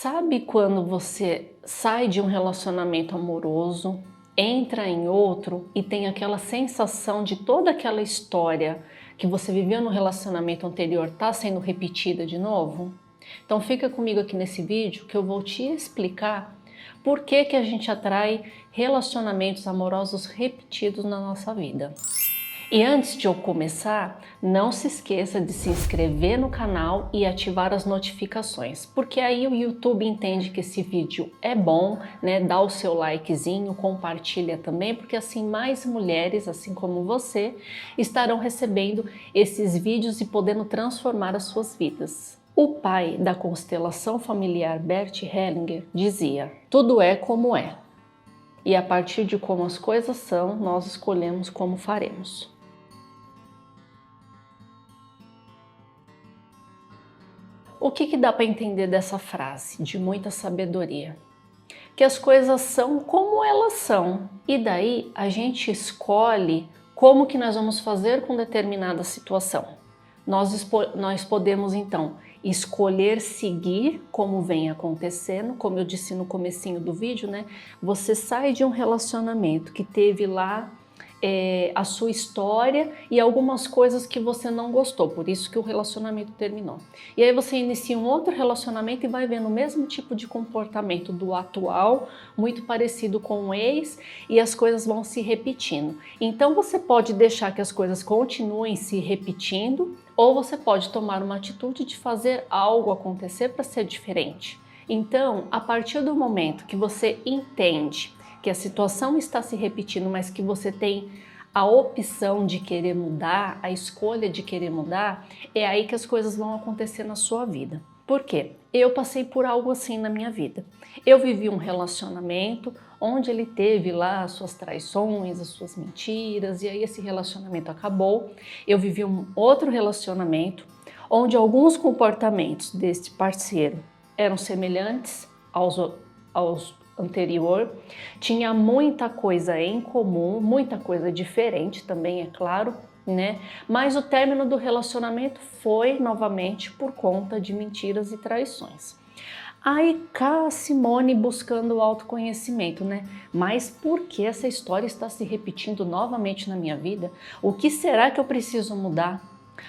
Sabe quando você sai de um relacionamento amoroso, entra em outro e tem aquela sensação de toda aquela história que você viveu no relacionamento anterior tá sendo repetida de novo? Então fica comigo aqui nesse vídeo que eu vou te explicar por que que a gente atrai relacionamentos amorosos repetidos na nossa vida. E antes de eu começar, não se esqueça de se inscrever no canal e ativar as notificações, porque aí o YouTube entende que esse vídeo é bom, né? Dá o seu likezinho, compartilha também, porque assim mais mulheres, assim como você, estarão recebendo esses vídeos e podendo transformar as suas vidas. O pai da constelação familiar Bert Hellinger dizia: tudo é como é, e a partir de como as coisas são, nós escolhemos como faremos. O que dá para entender dessa frase, de muita sabedoria? Que as coisas são como elas são, e daí a gente escolhe como que nós vamos fazer com determinada situação. Nós podemos então escolher seguir como vem acontecendo, como eu disse no comecinho do vídeo, né? Você sai de um relacionamento que teve lá a sua história e algumas coisas que você não gostou, por isso que o relacionamento terminou. E aí você inicia um outro relacionamento e vai vendo o mesmo tipo de comportamento do atual, muito parecido com o ex, e as coisas vão se repetindo. Então você pode deixar que as coisas continuem se repetindo, ou você pode tomar uma atitude de fazer algo acontecer para ser diferente. Então, a partir do momento que você entende que a situação está se repetindo, mas que você tem a opção de querer mudar, a escolha de querer mudar, é aí que as coisas vão acontecer na sua vida. Por quê? Eu passei por algo assim na minha vida. Eu vivi um relacionamento onde ele teve lá as suas traições, as suas mentiras, e aí esse relacionamento acabou. Eu vivi um outro relacionamento onde alguns comportamentos deste parceiro eram semelhantes aos anterior, tinha muita coisa em comum, muita coisa diferente também, é claro, né? Mas o término do relacionamento foi novamente por conta de mentiras e traições. Aí cá a Simone buscando o autoconhecimento, né? Mas por que essa história está se repetindo novamente na minha vida? O que será que eu preciso mudar?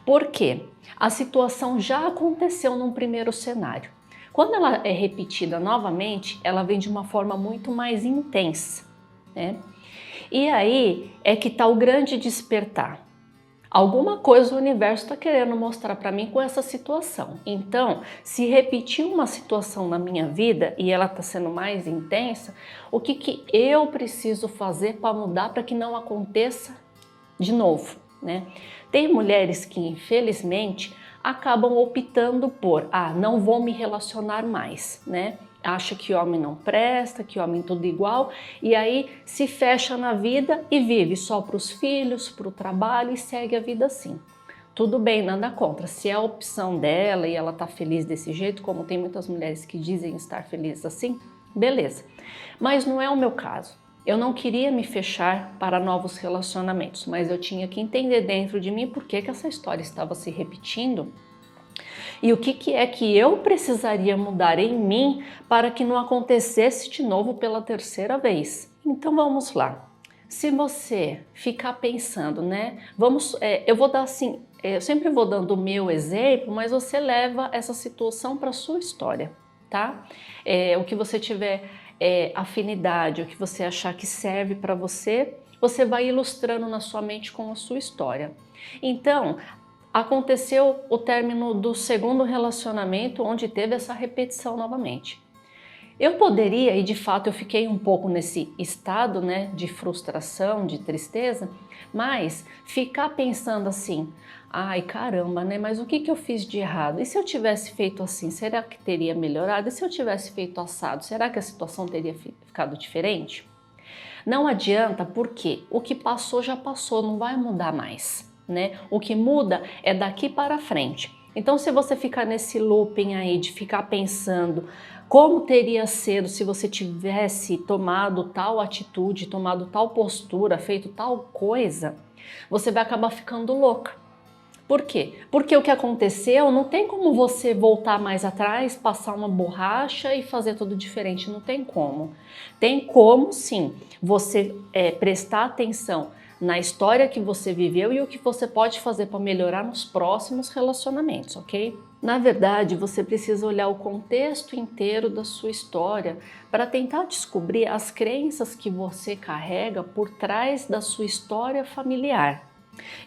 Por quê? A situação já aconteceu num primeiro cenário. Quando ela é repetida novamente, ela vem de uma forma muito mais intensa, né? E aí é que está o grande despertar. Alguma coisa o universo está querendo mostrar para mim com essa situação. Então, se repetir uma situação na minha vida e ela está sendo mais intensa, o que eu preciso fazer para mudar para que não aconteça de novo, né? Tem mulheres que, infelizmente, acabam optando por, não vou me relacionar mais, né? Acha que homem não presta, que homem tudo igual, e aí se fecha na vida e vive só para os filhos, para o trabalho e segue a vida assim. Tudo bem, nada contra. Se é a opção dela e ela tá feliz desse jeito, como tem muitas mulheres que dizem estar felizes assim, beleza. Mas não é o meu caso. Eu não queria me fechar para novos relacionamentos, mas eu tinha que entender dentro de mim por que essa história estava se repetindo e o que é que eu precisaria mudar em mim para que não acontecesse de novo pela terceira vez. Então vamos lá. Se você ficar pensando, né? Eu vou dar assim, eu sempre vou dando o meu exemplo, mas você leva essa situação para a sua história, tá? O que você tiver afinidade, o que você achar que serve para você, você vai ilustrando na sua mente com a sua história. Então, aconteceu o término do segundo relacionamento, onde teve essa repetição novamente. Eu poderia, e de fato eu fiquei um pouco nesse estado, né, de frustração, de tristeza, mas ficar pensando assim, ai caramba, né, mas o que eu fiz de errado? E se eu tivesse feito assim, será que teria melhorado? E se eu tivesse feito assado, será que a situação teria ficado diferente? Não adianta, porque o que passou já passou, não vai mudar mais, né? O que muda é daqui para frente. Então, se você ficar nesse looping aí de ficar pensando como teria sido se você tivesse tomado tal atitude, tomado tal postura, feito tal coisa, você vai acabar ficando louca. Por quê? Porque o que aconteceu não tem como você voltar mais atrás, passar uma borracha e fazer tudo diferente, não tem como. Tem como sim você prestar atenção na história que você viveu e o que você pode fazer para melhorar nos próximos relacionamentos, ok? Na verdade, você precisa olhar o contexto inteiro da sua história para tentar descobrir as crenças que você carrega por trás da sua história familiar.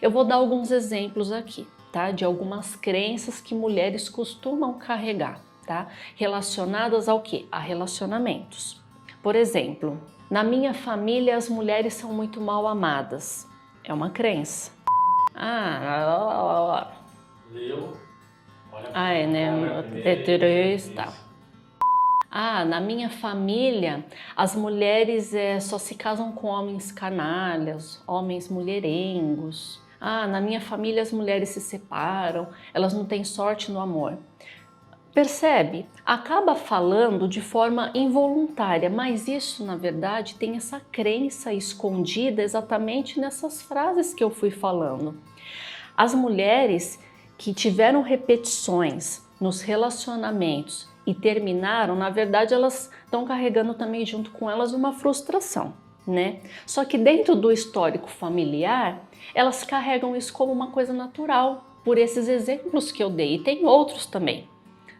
Eu vou dar alguns exemplos aqui, tá? De algumas crenças que mulheres costumam carregar, tá? Relacionadas ao quê? A relacionamentos. Por exemplo, na minha família as mulheres são muito mal amadas. É uma crença. Leu? Olha É, né? Heteroísta. Na minha família, as mulheres só se casam com homens canalhas, homens mulherengos. Na minha família as mulheres se separam, elas não têm sorte no amor. Percebe? Acaba falando de forma involuntária, mas isso, na verdade, tem essa crença escondida exatamente nessas frases que eu fui falando. As mulheres que tiveram repetições nos relacionamentos e terminaram, na verdade, elas estão carregando também junto com elas uma frustração, né? Só que dentro do histórico familiar, elas carregam isso como uma coisa natural, por esses exemplos que eu dei, e tem outros também,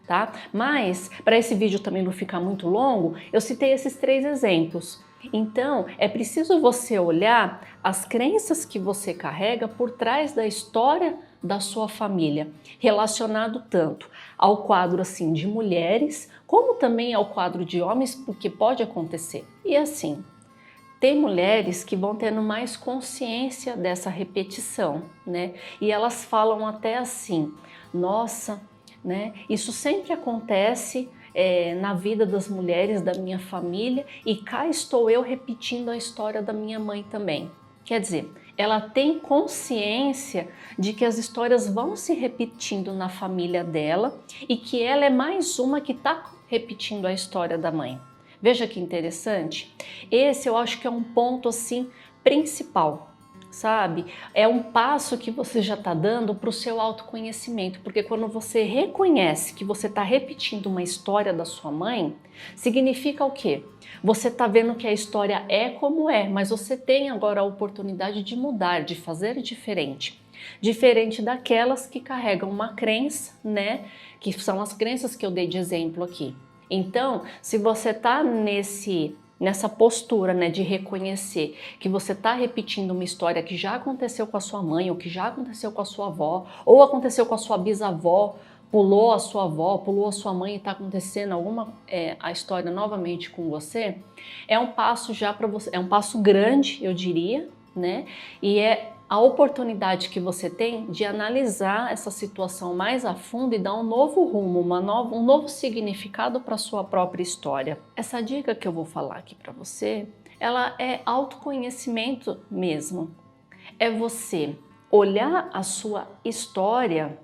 tá? Mas, para esse vídeo também não ficar muito longo, eu citei esses 3 exemplos. Então, é preciso você olhar as crenças que você carrega por trás da história da sua família, relacionado tanto ao quadro assim de mulheres, como também ao quadro de homens, porque pode acontecer. E assim, tem mulheres que vão tendo mais consciência dessa repetição, né? E elas falam até assim: nossa, né? Isso sempre acontece na vida das mulheres da minha família e cá estou eu repetindo a história da minha mãe também. Quer dizer, ela tem consciência de que as histórias vão se repetindo na família dela e que ela é mais uma que está repetindo a história da mãe. Veja que interessante. Esse eu acho que é um ponto assim principal, sabe? É um passo que você já está dando para o seu autoconhecimento, porque quando você reconhece que você está repetindo uma história da sua mãe, significa o quê? Você está vendo que a história é como é, mas você tem agora a oportunidade de mudar, de fazer diferente. Diferente daquelas que carregam uma crença, né? Que são as crenças que eu dei de exemplo aqui. Então, se você está nessa postura, né, de reconhecer que você está repetindo uma história que já aconteceu com a sua mãe, ou que já aconteceu com a sua avó, ou aconteceu com a sua bisavó, pulou a sua avó, pulou a sua mãe e está acontecendo a história novamente com você, é um passo já para você, é um passo grande, eu diria, né? E é a oportunidade que você tem de analisar essa situação mais a fundo e dar um novo rumo, um novo significado para a sua própria história. Essa dica que eu vou falar aqui para você, ela é autoconhecimento mesmo. É você olhar a sua história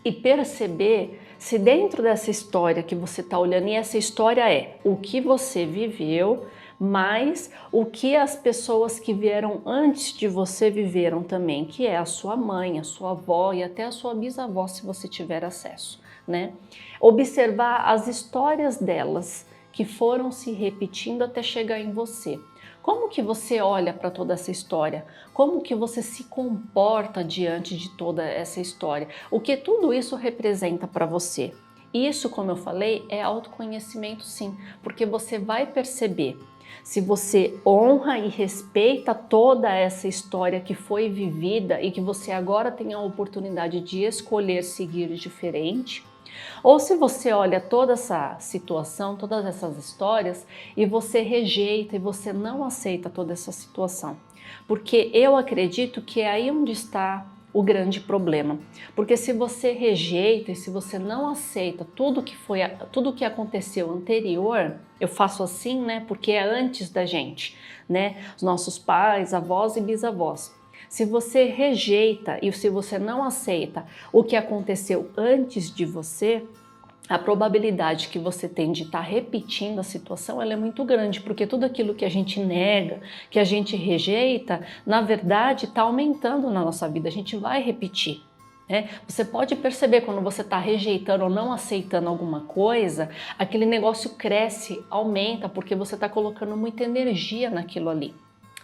e perceber se dentro dessa história que você está olhando, e essa história é o que você viveu, mas o que as pessoas que vieram antes de você viveram também, que é a sua mãe, a sua avó e até a sua bisavó, se você tiver acesso, né? Observar as histórias delas que foram se repetindo até chegar em você. Como que você olha para toda essa história? Como que você se comporta diante de toda essa história? O que tudo isso representa para você? Isso, como eu falei, é autoconhecimento sim, porque você vai perceber se você honra e respeita toda essa história que foi vivida e que você agora tem a oportunidade de escolher seguir diferente, ou se você olha toda essa situação, todas essas histórias e você rejeita e você não aceita toda essa situação. Porque eu acredito que é aí onde está o grande problema. Porque se você rejeita e se você não aceita tudo que aconteceu anterior, eu faço assim, né? Porque é antes da gente, né? Os nossos pais, avós e bisavós. Se você rejeita e se você não aceita o que aconteceu antes de você, a probabilidade que você tem de estar repetindo a situação ela é muito grande, porque tudo aquilo que a gente nega, que a gente rejeita, na verdade está aumentando na nossa vida, a gente vai repetir. Você pode perceber quando você está rejeitando ou não aceitando alguma coisa, aquele negócio cresce, aumenta, porque você está colocando muita energia naquilo ali.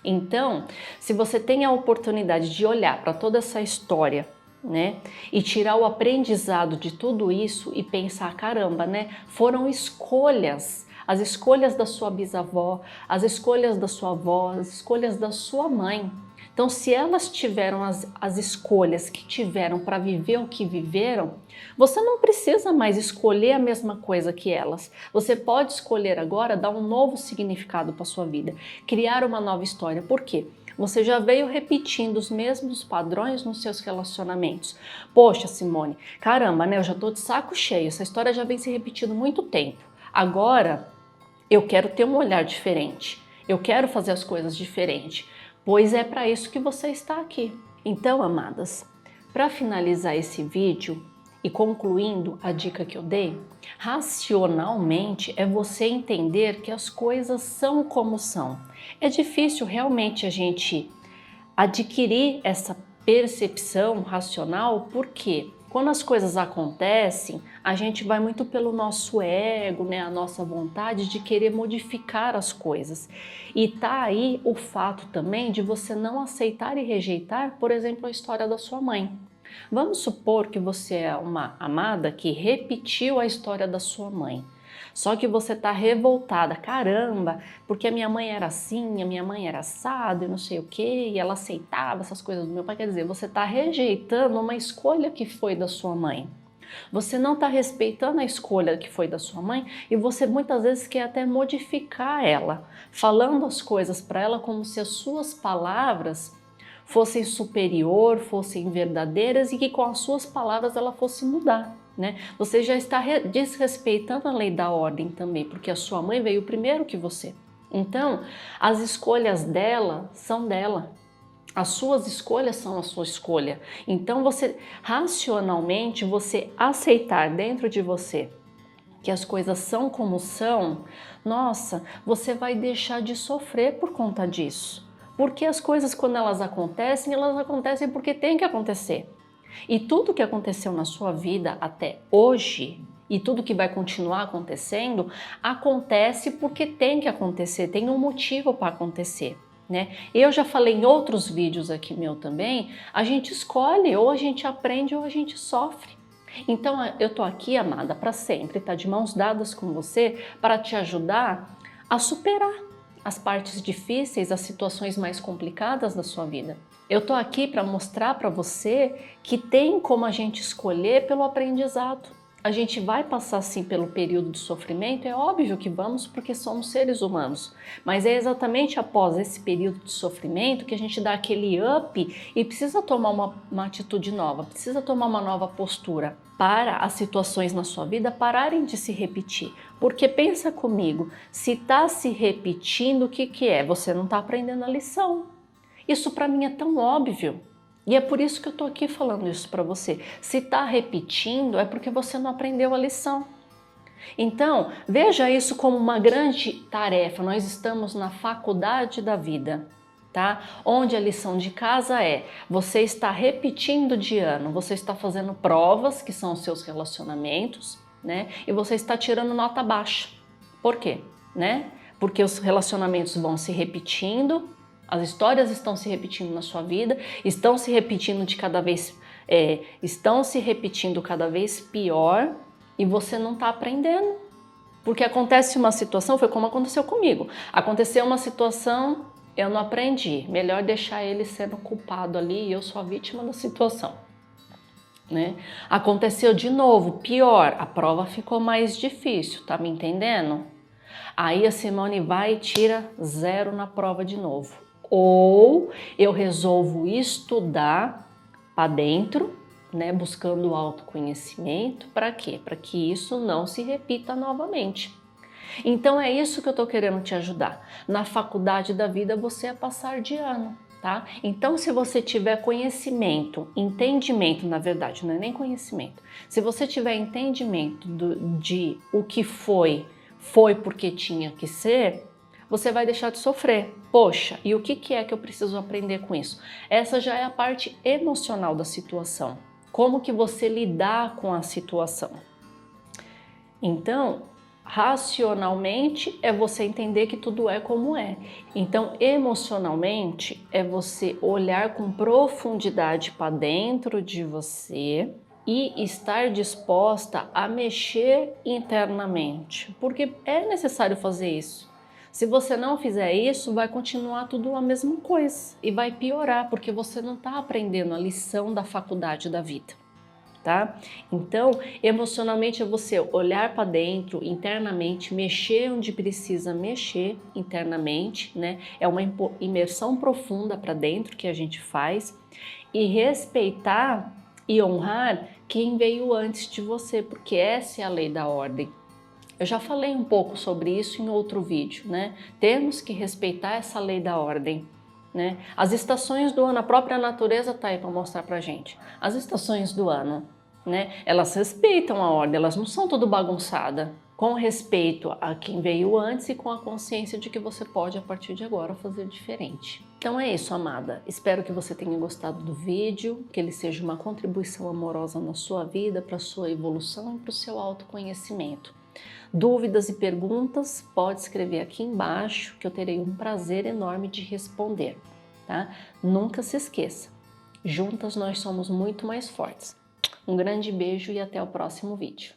Então, se você tem a oportunidade de olhar para toda essa história, né, e tirar o aprendizado de tudo isso e pensar, caramba, né, foram escolhas, as escolhas da sua bisavó, as escolhas da sua avó, as escolhas da sua mãe. Então, se elas tiveram as escolhas que tiveram para viver o que viveram, você não precisa mais escolher a mesma coisa que elas. Você pode escolher agora dar um novo significado para sua vida, criar uma nova história. Por quê? Você já veio repetindo os mesmos padrões nos seus relacionamentos. Poxa, Simone, caramba, né? Eu já tô de saco cheio. Essa história já vem se repetindo há muito tempo. Agora, eu quero ter um olhar diferente. Eu quero fazer as coisas diferente. Pois é para isso que você está aqui. Então, amadas, para finalizar esse vídeo e concluindo a dica que eu dei, racionalmente é você entender que as coisas são como são. É difícil realmente a gente adquirir essa percepção racional, porque quando as coisas acontecem, a gente vai muito pelo nosso ego, né, a nossa vontade de querer modificar as coisas. E tá aí o fato também de você não aceitar e rejeitar, por exemplo, a história da sua mãe. Vamos supor que você é uma amada que repetiu a história da sua mãe. Só que você tá revoltada, caramba, porque a minha mãe era assim, a minha mãe era assado e não sei o que, e ela aceitava essas coisas do meu pai. Quer dizer, você tá rejeitando uma escolha que foi da sua mãe. Você não está respeitando a escolha que foi da sua mãe e você muitas vezes quer até modificar ela, falando as coisas para ela como se as suas palavras fossem superior, fossem verdadeiras e que com as suas palavras ela fosse mudar. Né? Você já está desrespeitando a lei da ordem também, porque a sua mãe veio primeiro que você. Então, as escolhas dela são dela. As suas escolhas são a sua escolha. Então, você racionalmente, você aceitar dentro de você que as coisas são como são, nossa, você vai deixar de sofrer por conta disso. Porque as coisas, quando elas acontecem porque tem que acontecer. E tudo que aconteceu na sua vida até hoje, e tudo que vai continuar acontecendo, acontece porque tem que acontecer, tem um motivo para acontecer. Né? Eu já falei em outros vídeos aqui meu também, a gente escolhe, ou a gente aprende ou a gente sofre. Então eu tô aqui, amada, para sempre, tá de mãos dadas com você para te ajudar a superar as partes difíceis, as situações mais complicadas da sua vida. Eu tô aqui para mostrar para você que tem como a gente escolher pelo aprendizado. A gente vai passar sim pelo período de sofrimento, é óbvio que vamos, porque somos seres humanos. Mas é exatamente após esse período de sofrimento que a gente dá aquele up e precisa tomar uma atitude nova, precisa tomar uma nova postura para as situações na sua vida pararem de se repetir. Porque pensa comigo, se está se repetindo, o que é? Você não está aprendendo a lição. Isso para mim é tão óbvio. E é por isso que eu tô aqui falando isso para você. Se tá repetindo, é porque você não aprendeu a lição. Então, veja isso como uma grande tarefa. Nós estamos na faculdade da vida, tá? Onde a lição de casa é: você está repetindo de ano, você está fazendo provas, que são os seus relacionamentos, né? E você está tirando nota baixa. Por quê? Né? Porque os relacionamentos vão se repetindo. As histórias estão se repetindo na sua vida, estão se repetindo cada vez pior e você não está aprendendo. Porque acontece uma situação, foi como aconteceu comigo. Aconteceu uma situação, eu não aprendi. Melhor deixar ele sendo culpado ali e eu sou a vítima da situação. Né? Aconteceu de novo, pior, a prova ficou mais difícil, tá me entendendo? Aí a Simone vai e tira 0 na prova de novo. Ou eu resolvo estudar para dentro, né, buscando o autoconhecimento, para quê? Para que isso não se repita novamente. Então é isso que eu estou querendo te ajudar. Na faculdade da vida você é passar de ano, tá? Então se você tiver conhecimento, entendimento, na verdade, não é nem conhecimento. Se você tiver entendimento de o que foi porque tinha que ser, você vai deixar de sofrer. Poxa, e o que é que eu preciso aprender com isso? Essa já é a parte emocional da situação. como que você lidar com a situação. Então, racionalmente é você entender que tudo é como é. Então, emocionalmente é você olhar com profundidade para dentro de você e estar disposta a mexer internamente, porque é necessário fazer isso. Se você não fizer isso, vai continuar tudo a mesma coisa e vai piorar, porque você não está aprendendo a lição da faculdade da vida, tá? Então, emocionalmente é você olhar para dentro, internamente, mexer onde precisa mexer internamente, né? É uma imersão profunda para dentro que a gente faz e respeitar e honrar quem veio antes de você, porque essa é a lei da ordem. Eu já falei um pouco sobre isso em outro vídeo, né? Temos que respeitar essa lei da ordem, né? As estações do ano, a própria natureza tá aí para mostrar pra gente. As estações do ano, né? Elas respeitam a ordem, elas não são tudo bagunçada. Com respeito a quem veio antes e com a consciência de que você pode, a partir de agora, fazer diferente. Então é isso, amada. Espero que você tenha gostado do vídeo, que ele seja uma contribuição amorosa na sua vida, para a sua evolução e para o seu autoconhecimento. Dúvidas e perguntas, pode escrever aqui embaixo que eu terei um prazer enorme de responder, tá? Nunca se esqueça, juntas nós somos muito mais fortes. Um grande beijo e até o próximo vídeo.